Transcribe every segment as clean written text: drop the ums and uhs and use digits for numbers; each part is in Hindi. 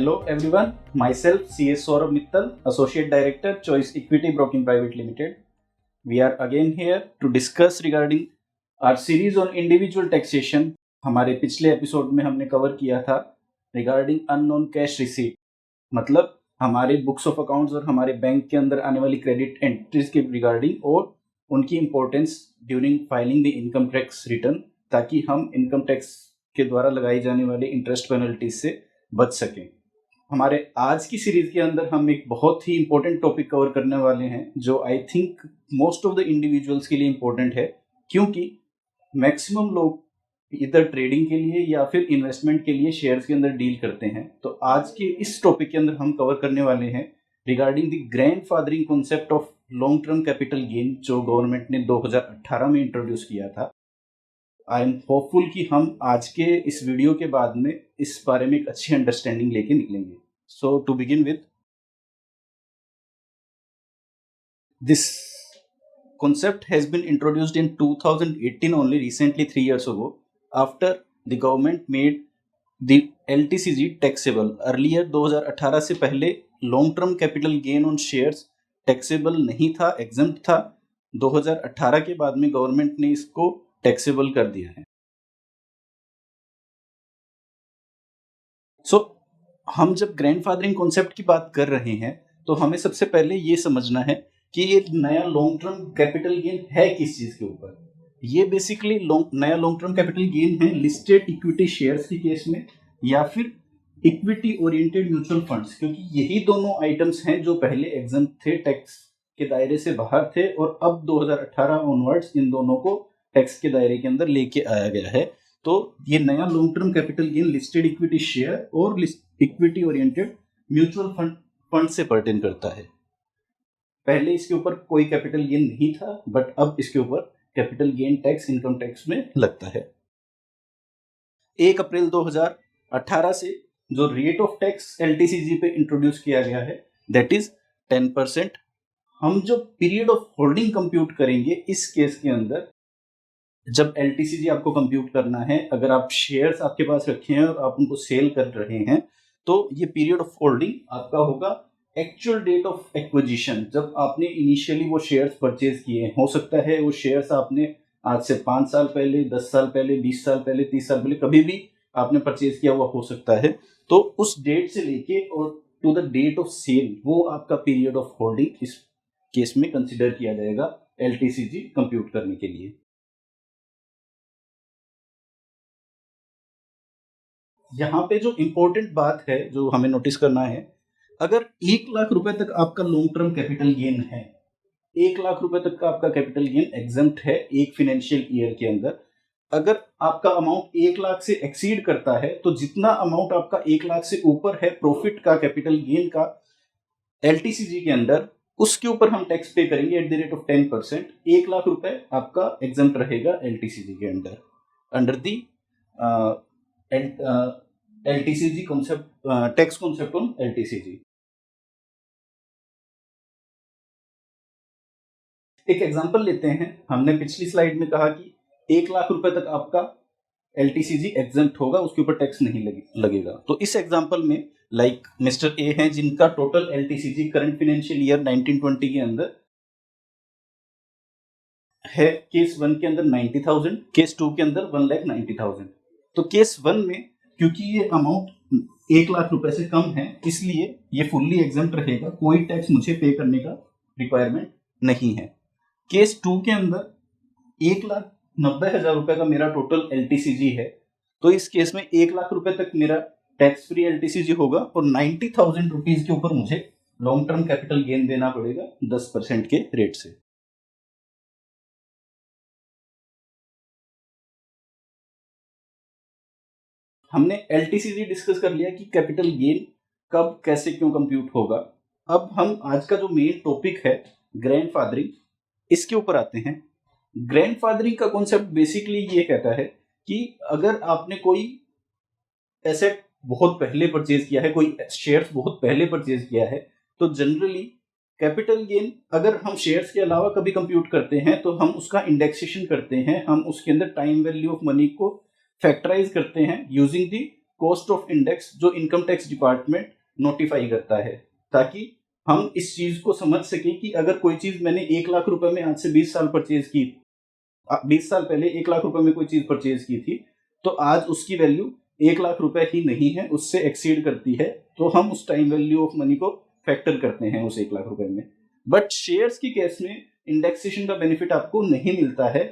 Hello everyone, myself CS Saurabh Mittal, Associate Director, Choice Equity Broking Private Limited. We are again here to discuss regarding our series on individual taxation. हमारे पिछले एपिसोड में हमने कवर किया था रिगार्डिंग अननोन कैश रिसीट, मतलब हमारे बुक्स ऑफ अकाउंट्स और हमारे बैंक के अंदर आने वाली क्रेडिट एंट्रीज के रिगार्डिंग और उनकी importance during filing the income tax return, ताकि हम इनकम टैक्स के द्वारा लगाई जाने वाली इंटरेस्ट पेनल्टीज से बच सकें। हमारे आज की सीरीज के अंदर हम एक बहुत ही इंपॉर्टेंट टॉपिक कवर करने वाले हैं जो I think most of the individuals के लिए इंपॉर्टेंट है, क्योंकि मैक्सिमम लोग इधर ट्रेडिंग के लिए या फिर इन्वेस्टमेंट के लिए शेयर्स के अंदर डील करते हैं। तो आज के इस टॉपिक के अंदर हम कवर करने वाले हैं regarding the grandfathering concept of long term capital gain, जो गवर्नमेंट ने 2018 में इंट्रोड्यूस किया था। आई एम होपफुल कि हम आज के इस वीडियो के बाद में इस बारे में एक अच्छी अंडरस्टैंडिंग लेके निकलेंगे। So to begin with, this concept has been introduced in 2018 only, recently 3 years ago, after the government made the LTCG taxable. Earlier 2018 से पहले long term capital gain on shares taxable नहीं था, exempt था। 2018 के बाद में गवर्नमेंट ने इसको टैक्सेबल कर दिया है। सो हम जब ग्रैंडफादरिंग कॉन्सेप्ट की बात कर रहे हैं तो हमें सबसे पहले ये समझना है कि ये नया लॉन्ग टर्म कैपिटल गेन है किस चीज के ऊपर। ये बेसिकली नया लॉन्ग टर्म कैपिटल गेन है लिस्टेड इक्विटी शेयर्स के केस में या फिर इक्विटी ओरिएंटेड म्यूचुअल फंड्स, क्योंकि यही दोनों आइटम्स हैं जो पहले एग्जम्प्ट थे, टैक्स के दायरे से बाहर थे, और अब 2018 ऑनवर्ड्स इन दोनों को टैक्स के दायरे के अंदर लेके आया गया है। तो ये नया long term capital gain listed equity share और इक्विटी ओरिएंटेड म्यूचुअल फंड से पर्टेन करता है। पहले इसके ऊपर कोई कैपिटल गेन नहीं था, बट अब इसके ऊपर capital gain tax income tax में लगता है। 1 अप्रैल 2018 से जो रेट ऑफ टैक्स एलटीसीजी पे इंट्रोड्यूस किया गया है दैट इज 10%। हम जो पीरियड ऑफ होल्डिंग कंप्यूट करेंगे इस केस के अंदर, जब एलटीसीजी आपको कंप्यूट करना है, अगर आप शेयर्स आपके पास रखे हैं और आप उनको सेल कर रहे हैं, तो ये पीरियड ऑफ होल्डिंग आपका होगा एक्चुअल डेट ऑफ एक्विजिशन, जब आपने इनिशियली वो शेयर्स परचेज किए। हो सकता है वो शेयर्स आपने आज से 5 साल पहले, 10 साल पहले, 20 साल पहले, 30 साल पहले कभी भी आपने परचेज किया हुआ हो सकता है। तो उस डेट से लेके और to the date of sale, वो आपका पीरियड ऑफ होल्डिंग इस केस में कंसिडर किया जाएगा एलटीसीजी कंप्यूट करने के लिए। यहाँ पे जो इंपॉर्टेंट बात है जो हमें नोटिस करना है, अगर 1 लाख रुपए तक आपका लॉन्ग टर्म कैपिटल गेन है, 1 लाख रुपए तक का आपका कैपिटल गेन एग्जम्प्ट है एक फाइनेंशियल ईयर के अंदर, अगर आपका अमाउंट 1 लाख से एक्सीड करता है तो जितना अमाउंट आपका 1 लाख से ऊपर है प्रॉफिट का, कैपिटल गेन का एलटीसीजी के अंदर, उसके ऊपर हम टैक्स पे करेंगे eight the rate of 10%। 1 lakh रुपए आपका एग्जम्प्ट रहेगा एलटीसीजी के अंदर under the LTCG concept, tax concept on LTCG. एक एग्जांपल लेते हैं। हमने पिछली स्लाइड में कहा कि 1 लाख रुपए तक आपका एलटीसीजी एग्जम्प्ट होगा, उसके ऊपर टैक्स नहीं लगेगा। तो इस एग्जांपल में लाइक मिस्टर ए हैं जिनका total LTCG current financial year 1920 के अंदर है, केस 1 के अंदर 90,000, केस 2 के अंदर 1,90,000। तो केस 1 में क्योंकि ये अमाउंट 1 लाख रुपए से कम है, इसलिए ये फुल्ली एग्जम्प्ट रहेगा, कोई टैक्स मुझे पे करने का रिक्वायरमेंट नहीं है। केस 2 के अंदर 1,90,000 रुपए का मेरा टोटल एलटीसीजी है, तो इस केस में 1 लाख रुपए तक मेरा टैक्स फ्री एलटीसीजी होगा और 90,000 रुपीज के ऊपर मुझे लॉन्ग टर्म कैपिटल गेन देना पड़ेगा 10% के रेट से। हमने एलटीसीजी डिस्कस कर लिया कि कैपिटल गेन कब, कैसे, क्यों कंप्यूट होगा। अब हम आज का जो मेन टॉपिक है ग्रैंडफादरिंग, इसके ऊपर आते हैं। ग्रैंडफादरिंग का कॉन्सेप्ट बेसिकली ये कहता है कि अगर आपने कोई एसेट बहुत पहले परचेज किया है, कोई शेयर्स बहुत पहले परचेज किया है, तो जनरली कैपिटल गेन अगर हम शेयर्स के अलावा कभी कंप्यूट करते हैं तो हम उसका इंडेक्सेशन करते हैं, हम उसके अंदर टाइम वैल्यू ऑफ मनी को फैक्टराइज करते हैं using the cost of index जो इनकम टैक्स डिपार्टमेंट नोटिफाई करता है, ताकि हम इस चीज को समझ सके कि अगर कोई चीज मैंने 1 लाख रुपए में आज से 20 साल परचेज की, 20 साल पहले 1 लाख रुपए में कोई चीज परचेज की थी, तो आज उसकी वैल्यू 1 लाख रुपए ही नहीं है, उससे एक्सीड करती है, तो हम उस टाइम वैल्यू ऑफ मनी को फैक्टर करते हैं उस 1 लाख रुपए में। बट शेयर्स की केस में इंडेक्सेशन का बेनिफिट आपको नहीं मिलता है।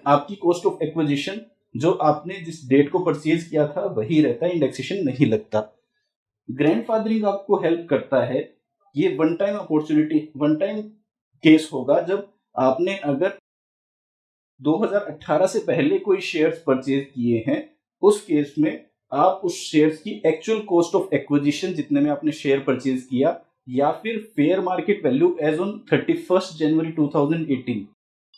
आपकी कॉस्ट ऑफ एक्विजिशन जो आपने जिस डेट को परचेज किया था वही रहता है, इंडेक्सेशन नहीं लगता। ग्रैंडफादरिंग आपको हेल्प करता है। ये one time opportunity, one time case होगा जब आपने अगर 2018 से पहले कोई शेयर्स परचेज किए हैं, उस केस में आप उस शेयर्स की एक्चुअल कॉस्ट ऑफ एक्विजिशन जितने में आपने शेयर परचेज किया, या फिर fair market value as on 31 जनवरी 2018,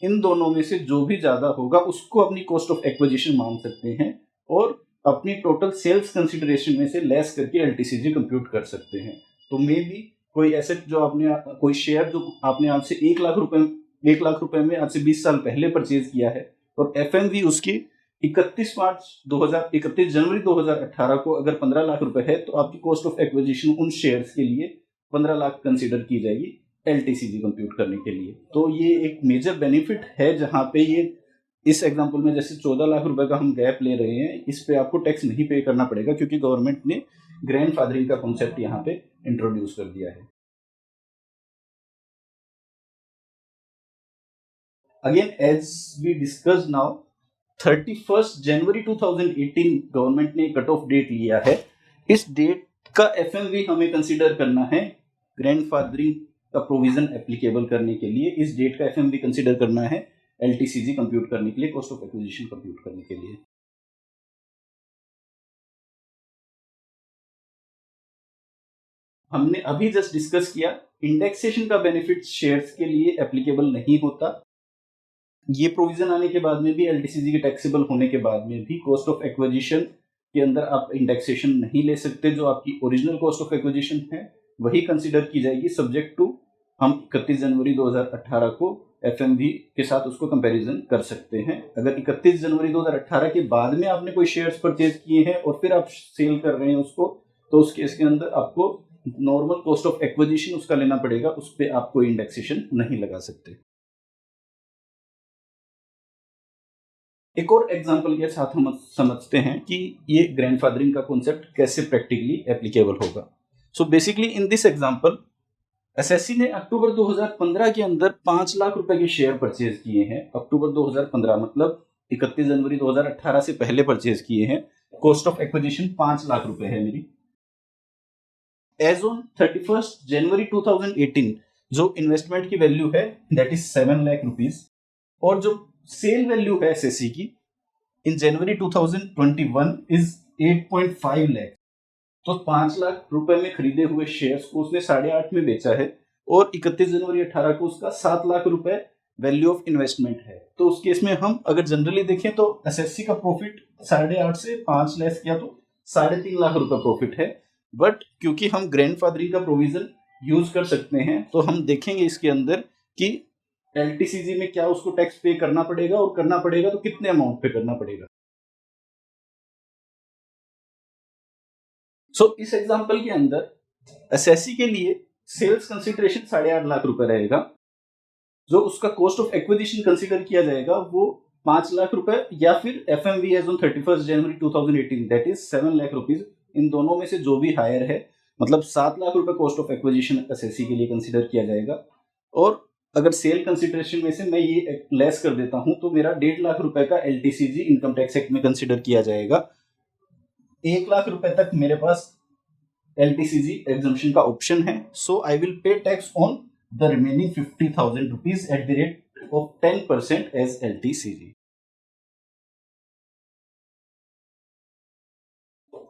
इन दोनों में से जो भी ज्यादा होगा उसको अपनी कॉस्ट ऑफ एक्विजिशन मान सकते हैं और अपनी टोटल सेल्स कंसिडरेशन में से लेस करके एलटीसीजी कंप्यूट कर सकते हैं। तो मे बी कोई एसेट जो आपने, कोई शेयर जो आपने आज से 1 लाख रुपए में आज से 20 साल पहले परचेज किया है, और एफएमवी उसकी 31 जनवरी 2018 को अगर 15 लाख रुपए है, तो आपकी कॉस्ट ऑफ एक्विजिशन उन शेयर्स के लिए 15 लाख कंसीडर की जाएगी एलटीसीजी कंप्यूट करने के लिए। तो ये एक मेजर बेनिफिट है, जहां पे ये इस एग्जांपल में जैसे 14 लाख रुपए का हम गैप ले रहे हैं, इस पे आपको टैक्स नहीं पे करना पड़ेगा, क्योंकि गवर्नमेंट ने ग्रैंडफादरिंग का कॉन्सेप्ट यहाँ पे इंट्रोड्यूस कर दिया है। Again as we discuss now, 31 January 2018 government ने कट ऑफ डेट लिया है। इस डेट का एफएमवी हमें कंसीडर करना है ग्रैंडफादरिंग का प्रोविजन एप्लीकेबल करने के लिए। इस डेट का एफएमवी कंसीडर करना है एलटीसीजी कंप्यूट करने के लिए, कॉस्ट ऑफ एक्विजिशन कंप्यूट करने के लिए। हमने अभी जस्ट डिस्कस किया, इंडेक्सेशन का बेनिफिट शेयर्स के लिए एप्लीकेबल नहीं होता। ये प्रोविजन आने के बाद में भी, एलटीसीजी के टैक्सेबल होने के बाद में भी, कॉस्ट ऑफ एक्विजिशन के अंदर आप इंडेक्सेशन नहीं ले सकते। जो आपकी ओरिजिनल कॉस्ट ऑफ एक्विजिशन है वही कंसीडर की जाएगी, सब्जेक्ट टू हम 31 जनवरी 2018 को एफएमवी के साथ उसको कंपैरिजन कर सकते हैं। अगर 31 जनवरी 2018 के बाद में आपने कोई शेयर्स परचेज किए हैं और फिर आप सेल कर रहे हैं उसको, तो उस केस के अंदर आपको नॉर्मल कॉस्ट ऑफ एक्विजिशन उसका लेना पड़ेगा, उस पर आप कोई इंडेक्सेशन नहीं लगा सकते। एक और एग्जांपल के साथ हम समझते हैं कि ये ग्रैंडफादरिंग का कॉन्सेप्ट कैसे प्रैक्टिकली एप्लीकेबल होगा। So basically in this example, SSC ने अक्टूबर 2015 के अंदर 5 लाख रुपए के शेयर परचेज किए हैं। अक्टूबर 2015 मतलब 31 जनवरी 2018 से पहले परचेज किए हैं। कॉस्ट ऑफ एक्विजिशन 5 लाख रुपए है मेरी। एज ऑन 31 जनवरी 2018 जो इन्वेस्टमेंट की वैल्यू है दैट इज 7 लाख रुपीज, और जो सेल वैल्यू है एसएससी की इन जनवरी 2021 इज 8.5 लाख। तो 5 लाख रुपए में खरीदे हुए शेयर्स को उसने 8.5 में बेचा है, और 31 जनवरी 18 को उसका 7 लाख रुपए वैल्यू ऑफ इन्वेस्टमेंट है। तो उस केस में हम अगर जनरली देखें तो एसएससी का प्रॉफिट 8.5 से 5 लेस किया तो 3.5 लाख रुपए प्रॉफिट है। बट क्योंकि हम ग्रैंडफादरिंग का प्रोविजन यूज कर सकते हैं, तो हम देखेंगे इसके अंदर कि एलटीसीजी में क्या उसको टैक्स पे करना पड़ेगा, और करना पड़ेगा तो कितने अमाउंट पे करना पड़ेगा। सो इस एग्जांपल के अंदर एसएससी के लिए सेल्स कंसीडरेशन 8.5 लाख रुपए रहेगा। जो उसका कॉस्ट ऑफ एक्विजिशन कंसीडर किया जाएगा वो 5 लाख रुपए, या फिर FMV as on 31 January 2018 that is 7 lakh rupees. इन दोनों में से जो भी हायर है, मतलब 7 लाख रुपए कॉस्ट ऑफ एक्विजिशन एसएससी के लिए कंसीडर किया जाएगा। और अगर सेल कंसीडरेशन में से मैं ये लेस कर देता हूं तो मेरा 1.5 लाख रुपए का एलटीसीजी इनकम टैक्स एक्ट में कंसीडर किया जाएगा। 1 लाख रुपए तक मेरे पास एलटीसीजी एग्जम्पशन का ऑप्शन है। So I will pay tax on the remaining 50,000 rupees at the rate of 10% as LTCG.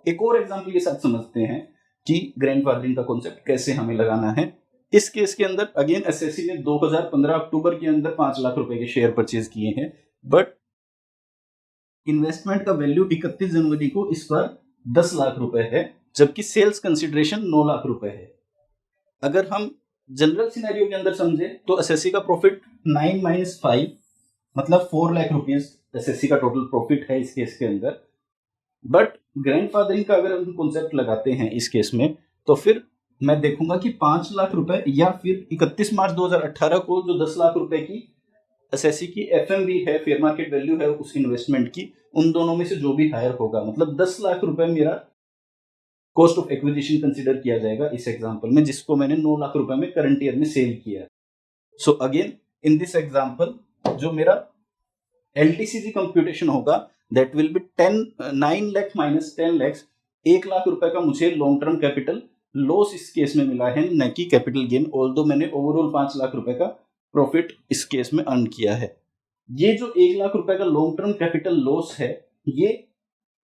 एक और एग्जांपल के साथ समझते हैं कि ग्रैंडफादरिंग का कॉन्सेप्ट कैसे हमें लगाना है। इस केस के अंदर अगेन एसएससी ने 2015 अक्टूबर के अंदर 5 लाख रुपए के शेयर परचेज किए हैं, बट इन्वेस्टमेंट का वैल्यू 31 जनवरी को इस पर 10 लाख रुपए है, जबकि सेल्स कंसिडरेशन 9 लाख रुपए है। अगर हम जनरल सिनेरियो के अंदर समझे तो एसएससी का प्रॉफिट 9 - 5 मतलब 4 लाख रुपीज एसएससी का टोटल प्रॉफिट है इस केस के अंदर। बट ग्रैंडफादरिंग का अगर हम कॉन्सेप्ट लगाते हैं इस केस में, तो फिर मैं देखूंगा कि 5 लाख रुपए या फिर 31 मार्च 2018 को जो 10 लाख रुपए की एसएससी की एफएमवी है, फेयर मार्केट वैल्यू है उस इन्वेस्टमेंट की, उन दोनों में से जो भी हायर होगा, मतलब 10 लाख रुपए मेरा कॉस्ट ऑफ एक्विजिशन कंसिडर किया जाएगा इस एग्जांपल में, जिसको मैंने 9 लाख रुपए में करंट ईयर में सेल किया। So again in this example जो मेरा एलटीसीजी कंप्यूटेशन होगा that will be 9 lakh minus 10 lakh, 1 lakh रुपए का मुझे लॉन्ग टर्म कैपिटल लॉस इस केस में मिला है, न कि कैपिटल गेन, ऑल्दो मैंने ओवरऑल 5 लाख रुपए का प्रॉफिट इस केस में अर्न किया है। ये जो 1 लाख रुपए का लॉन्ग टर्म कैपिटल लॉस है, ये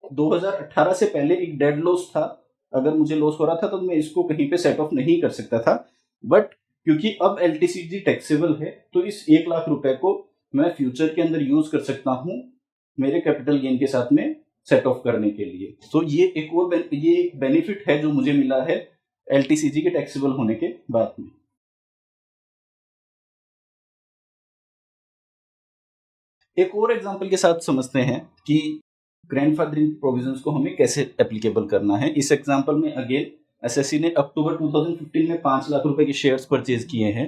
2018 से पहले एक डेड लॉस था। अगर मुझे लॉस हो रहा था तो मैं इसको कहीं पे सेट ऑफ नहीं कर सकता था, बट क्योंकि अब एलटीसीजी टैक्सेबल है तो इस 1 लाख रुपए को मैं फ्यूचर के अंदर यूज कर सकता हूं मेरे कैपिटल गेन के साथ में सेट ऑफ करने के लिए। तो ये एक बेनिफिट है जो मुझे मिला है एलटीसीजी के टैक्सेबल होने के बाद में। एक और एग्जांपल के साथ समझते हैं कि ग्रैंडफादरिंग प्रोविजंस को हमें कैसे एप्लीकेबल करना है। इस एग्जांपल में अगेन एसएससी ने अक्टूबर 2015 में 5 लाख रुपए के शेयर्स परचेज किए हैं।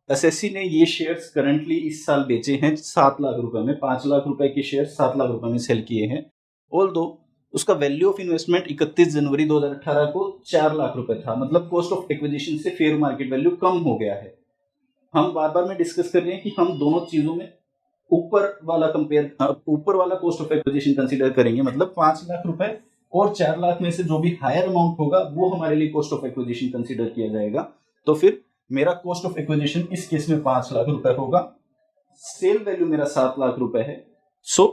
एसएससी ने ये शेयर्स करंटली इस साल बेचे हैं 7 लाख रुपए में, 5 लाख रुपए के शेयर्स 7 लाख रुपए में सेल किए हैं। ऑल्दो उसका वैल्यू ऑफ इन्वेस्टमेंट 31 जनवरी 2018 को 4 लाख रुपए था, मतलब कॉस्ट ऑफ एक्विजिशन से फेयर मार्केट वैल्यू कम हो गया है। हम बार बार में डिस्कस कर रहे हैं कि हम दोनों चीजों में ऊपर वाला कॉस्ट ऑफ एक्विजिशन कंसीडर करेंगे, मतलब 5 लाख रुपए और 4 लाख में से जो भी हायर अमाउंट होगा वो हमारे लिए कॉस्ट ऑफ एक्विजिशन कंसीडर किया जाएगा। तो फिर मेरा कॉस्ट ऑफ एक्विजिशन इस केस में 5 लाख रुपए होगा, सेल वैल्यू मेरा 7 लाख रुपए है। सो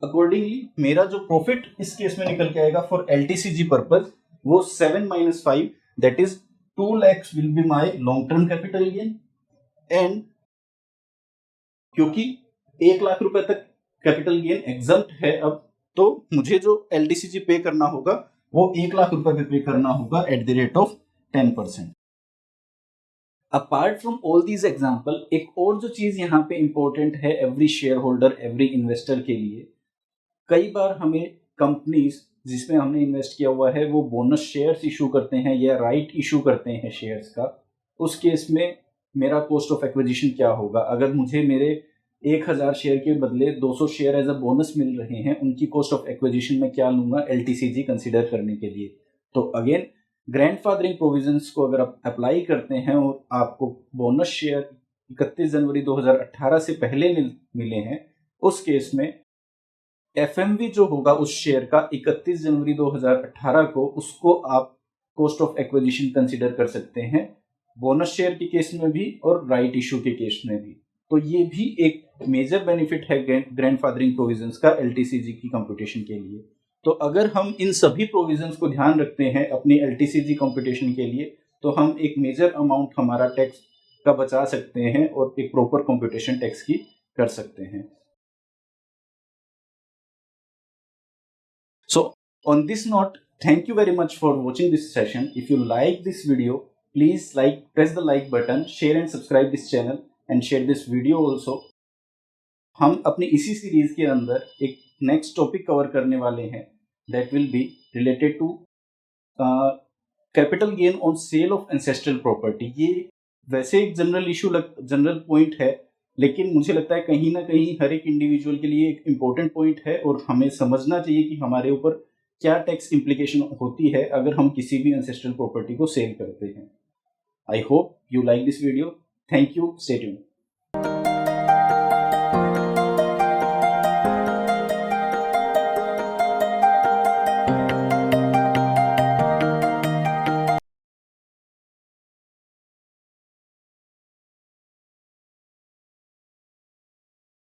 अकॉर्डिंगली मेरा जो प्रॉफिट इस केस में निकल के आएगा फॉर एलटीसीजी पर्पज वो 7 - 5 that is 2 lakhs will be my long term capital gain. And क्योंकि 1 लाख रुपए तक कैपिटल गेन एग्जम्प्ट है अब, तो मुझे जो एलटीसीजी पे करना होगा वो 1 लाख रुपए पे करना होगा eight the rate of 10%। Apart from all these example, एक और जो चीज यहाँ पे इंपॉर्टेंट है every share holder, every investor के लिए, कई बार हमें कंपनीज जिसमें हमने इन्वेस्ट किया हुआ है वो बोनस शेयर्स इशू करते हैं या राइट इशू करते हैं शेयर्स का। उस केस में मेरा कॉस्ट ऑफ एक्विजिशन क्या होगा? अगर मुझे मेरे 1000 शेयर के बदले 200 शेयर एज अ बोनस मिल रहे हैं, उनकी कॉस्ट ऑफ एक्विजिशन में क्या लूंगा एलटीसीजी कंसीडर करने के लिए? तो अगेन ग्रैंडफादरिंग प्रोविजंस को अगर आप अप्लाई करते हैं और आपको बोनस शेयर 31 जनवरी 2018 से पहले मिले हैं, उस केस में एफएमवी जो होगा उस शेयर का 31 जनवरी 2018 को, उसको आप कॉस्ट ऑफ एक्विजिशन कंसीडर कर सकते हैं, बोनस शेयर के केस में भी और राइट इशू के केस में भी। तो ये भी एक मेजर बेनिफिट है ग्रैंडफादरिंग प्रोविजंस का एलटीसीजी की कंप्यूटेशन के लिए। तो अगर हम इन सभी प्रोविजंस को ध्यान रखते हैं अपनी एलटीसीजी कंप्यूटेशन के लिए, तो हम एक मेजर अमाउंट हमारा टैक्स का बचा सकते हैं और एक प्रॉपर कंप्यूटेशन टैक्स की कर सकते हैं। So on this note, thank you very much for watching this session. If you like this video, please press the like button, share and subscribe this channel and share this video also. हम अपनी इसी सीरीज के अंदर एक नेक्स्ट टॉपिक कवर करने वाले हैं that will be related to capital gain on sale of ancestral property. ये वैसे एक जनरल पॉइंट है, लेकिन मुझे लगता है कहीं ना कहीं हर एक इंडिविजुअल के लिए एक इम्पोर्टेंट पॉइंट है और हमें समझना चाहिए कि हमारे ऊपर क्या टैक्स इम्प्लीकेशन होती है अगर हम किसी भी एंसेस्ट्रल प्रॉपर्टी को सेल करते हैं। I hope you like this video. Thank you, stay tuned.